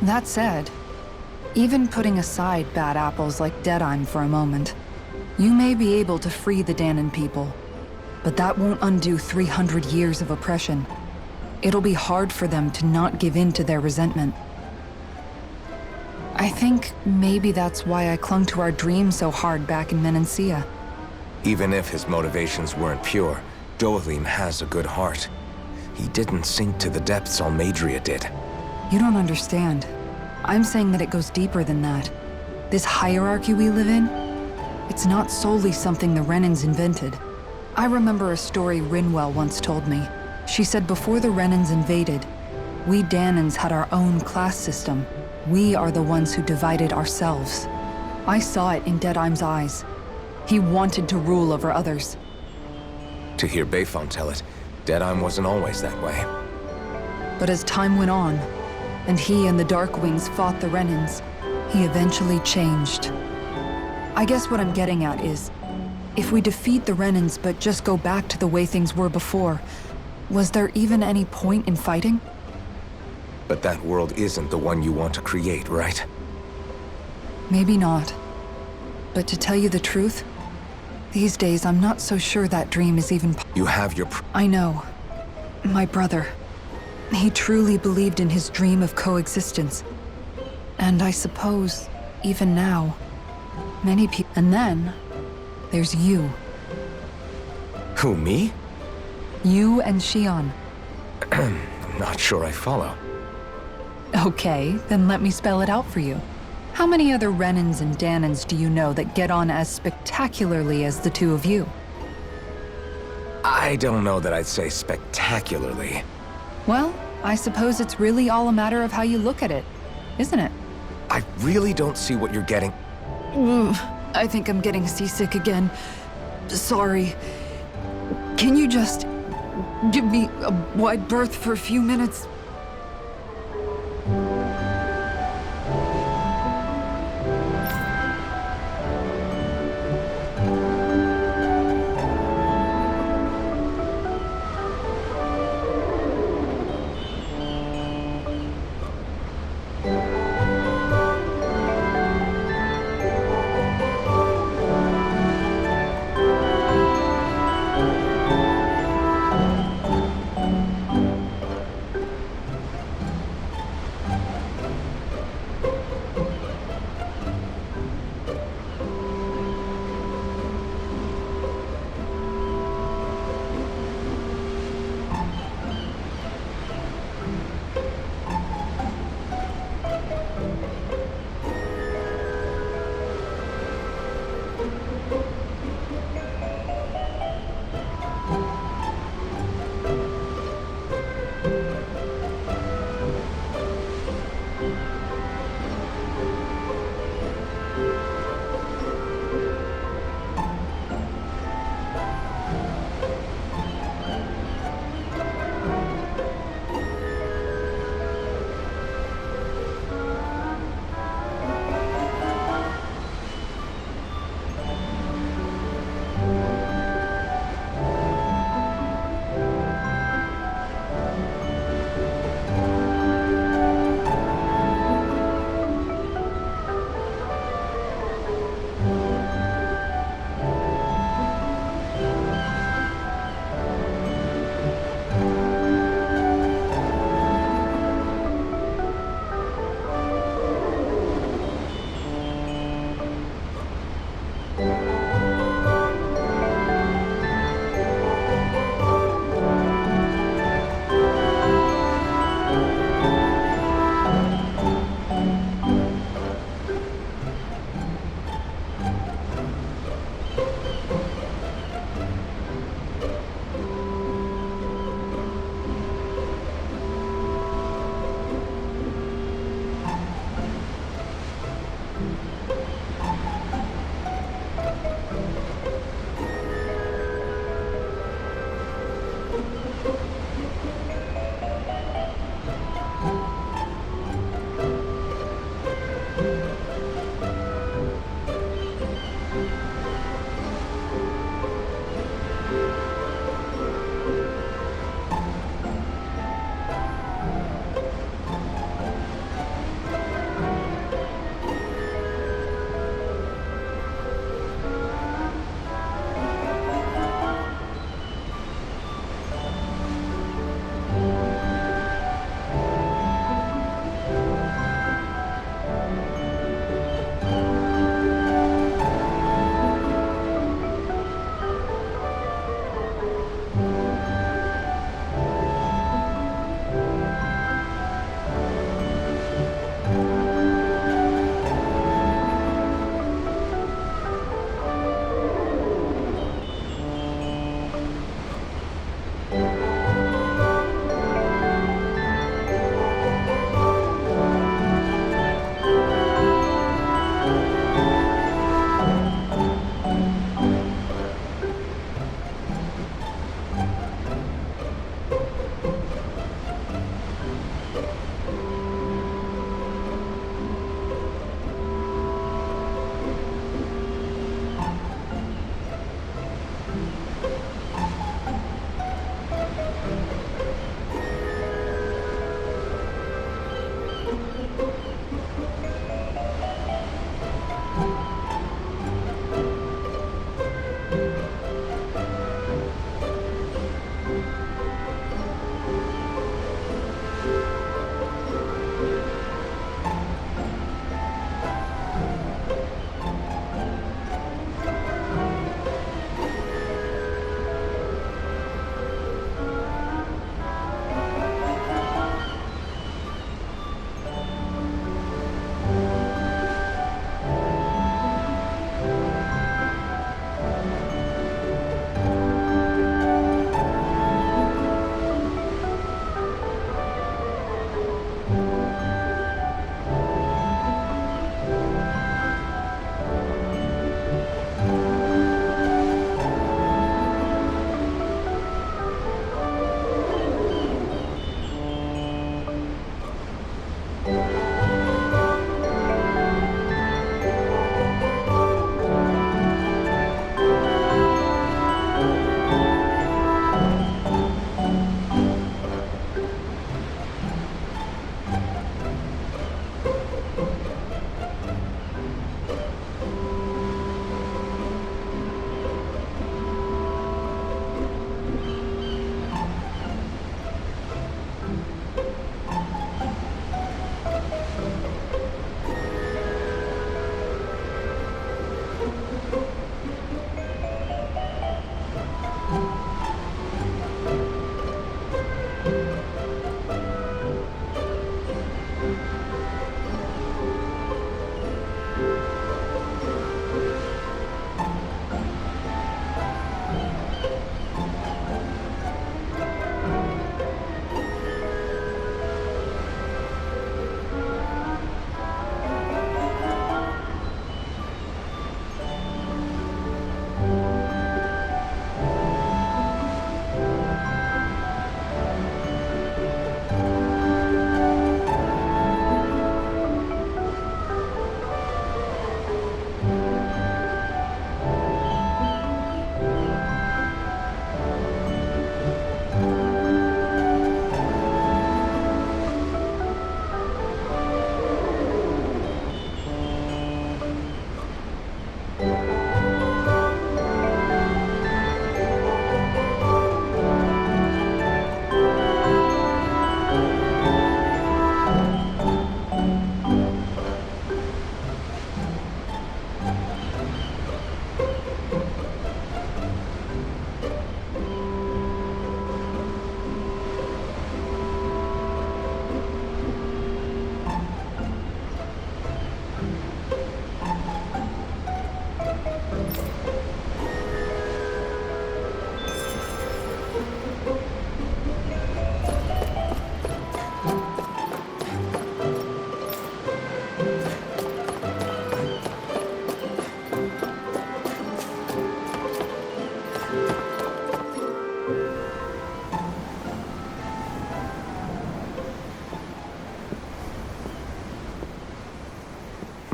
That said, even putting aside bad apples like Deadheim for a moment, you may be able to free the Dahnan people, but that won't undo 300 years of oppression. It'll be hard for them to not give in to their resentment. I think maybe that's why I clung to our dream so hard back in Menancia. Even if his motivations weren't pure, Dohalim has a good heart. He didn't sink to the depths Almeidrea did. You don't understand. I'm saying that it goes deeper than that. This hierarchy we live in, it's not solely something the Renans invented. I remember a story Rinwell once told me. She said before the Renans invaded, we Dahnans had our own class system. We are the ones who divided ourselves. I saw it in Deadheim's eyes. He wanted to rule over others. To hear Bayfon tell it, Deadheim wasn't always that way. But as time went on, and he and the Darkwings fought the Renans, he eventually changed. I guess what I'm getting at is, if we defeat the Renans but just go back to the way things were before, was there even any point in fighting? But that world isn't the one you want to create, right? Maybe not. But to tell you the truth, these days I'm not so sure that dream is even You have your I know. My brother. He truly believed in his dream of coexistence. And I suppose, even now, many people. And then, there's you. Who, me? You and Xion. I'm not sure I follow. Okay, then let me spell it out for you. How many other Renans and Dahnans do you know that get on as spectacularly as the two of you? I don't know that I'd say spectacularly. Well, I suppose it's really all a matter of how you look at it, isn't it? I really don't see what you're getting. Ugh, I think I'm getting seasick again. Sorry. Can you just give me a wide berth for a few minutes?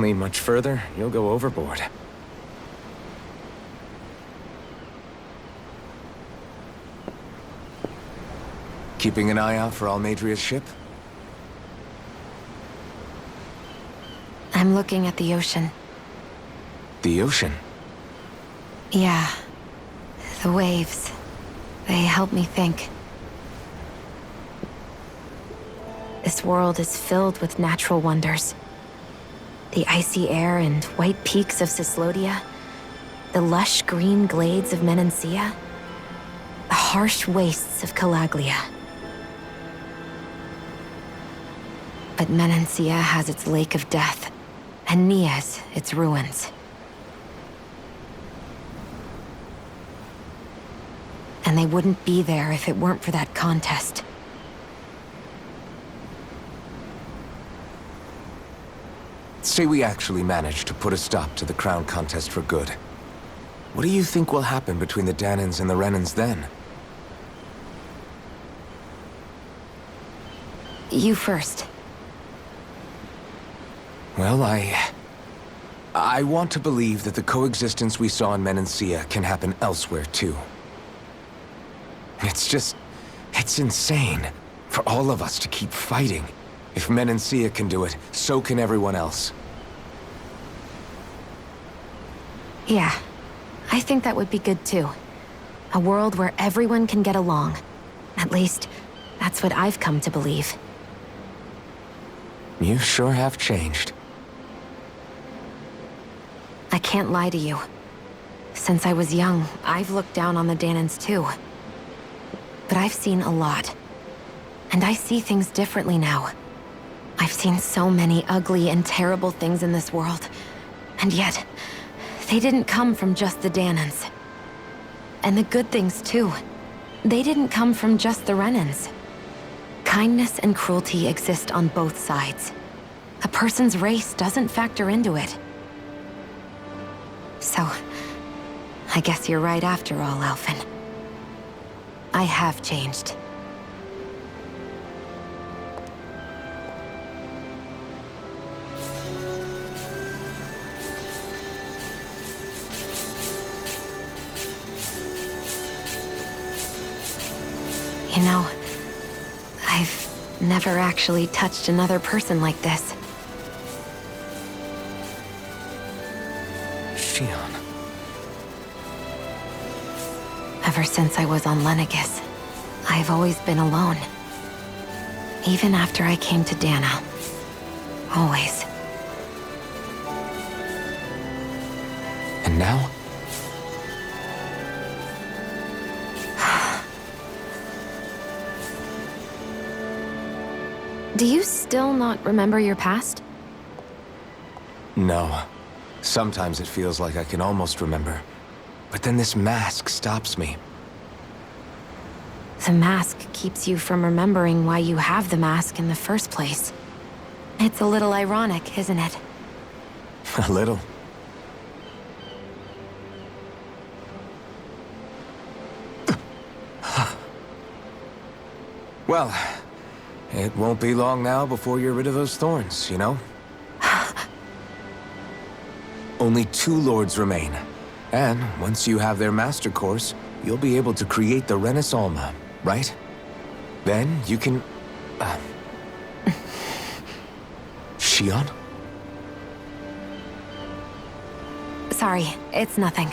Lean much further, you'll go overboard. Keeping an eye out for Almadria's ship? I'm looking at the ocean. The ocean? Yeah. The waves. They help me think. This world is filled with natural wonders. The icy air and white peaks of Cyslodia. The lush green glades of Menancia. The harsh wastes of Calaglia. But Menancia has its Lake of Death, and Nias its ruins. And they wouldn't be there if it weren't for that contest. Say we actually manage to put a stop to the crown contest for good. What do you think will happen between the Dahnans and the Renans then? You first. Well, I want to believe that the coexistence we saw in Menancia can happen elsewhere, too. It's insane for all of us to keep fighting. If Menancia can do it, so can everyone else. Yeah, I think that would be good too. A world where everyone can get along. At least, that's what I've come to believe. You sure have changed. I can't lie to you. Since I was young, I've looked down on the Dahnans too. But I've seen a lot. And I see things differently now. I've seen so many ugly and terrible things in this world. And yet, they didn't come from just the Dahnans. And the good things too. They didn't come from just the Renans. Kindness and cruelty exist on both sides. A person's race doesn't factor into it. So, I guess you're right after all, Alphen. I have changed. You know, I've never actually touched another person like this. Shionne. Ever since I was on Lenegis, I've always been alone. Even after I came to Dahna. Always. And now? Do you still not remember your past? No. Sometimes it feels like I can almost remember. But then this mask stops me. The mask keeps you from remembering why you have the mask in the first place. It's a little ironic, isn't it? A little. Well, it won't be long now before you're rid of those thorns, you know? Only 2 lords remain. And once you have their master course, you'll be able to create the Renis Alma, right? Then you can... Shionne? Sorry, it's nothing.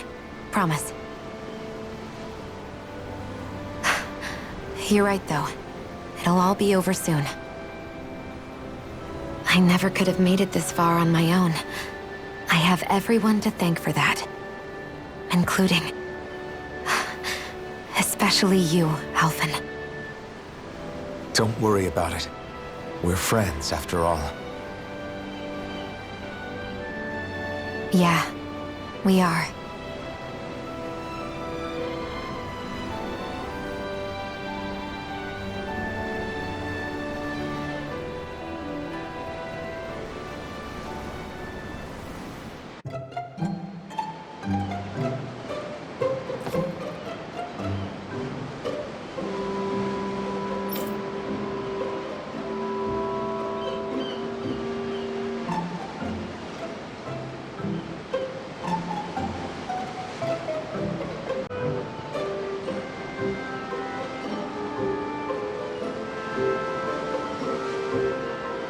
Promise. You're right, though. It'll all be over soon. I never could have made it this far on my own. I have everyone to thank for that. Including... especially you, Alphen. Don't worry about it. We're friends, after all. Yeah, we are.